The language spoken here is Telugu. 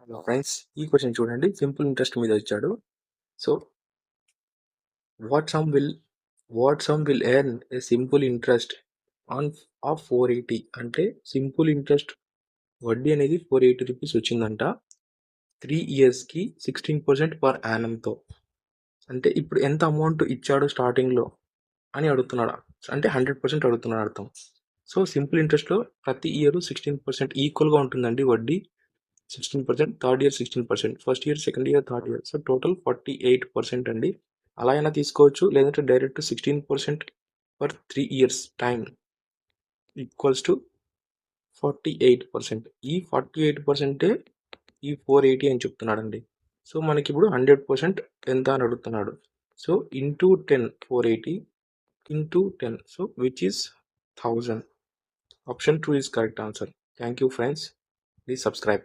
హలో ఫ్రెండ్స్, ఈ క్వశ్చన్ చూడండి. సింపుల్ ఇంట్రెస్ట్ మీద ఇచ్చాడు. So what some will earn A simple interest on off 480 అంటే సింపుల్ ఇంట్రెస్ట్ వడ్డీ అనేది 480 రూపీస్ వచ్చిందంట 3 ఇయర్స్కి 16% పర్ యానంతో. అంటే ఇప్పుడు ఎంత అమౌంట్ ఇచ్చాడు స్టార్టింగ్లో అని అడుగుతున్నాడు. అంటే 100% అడుగుతున్నాడు అర్థం. సో సింపుల్ ఇంట్రెస్ట్లో ప్రతి ఇయర్ 16% ఈక్వల్గా ఉంటుందండి వడ్డీ. 16%, third year 16%, first year, second year, third year. So total 48% అండి. అలా అయినా తీసుకోవచ్చు, లేదంటే direct 16% for 3 years time equals to 48%. ఈ 48%ఏ ఈ 480 అని చెప్తున్నాడండి. సో మనకి ఇప్పుడు 100% ఎంత అని అడుగుతున్నాడు. So into 10, 480 into 10, so which is 1000. Option 2 is correct answer. Thank you friends. Please subscribe.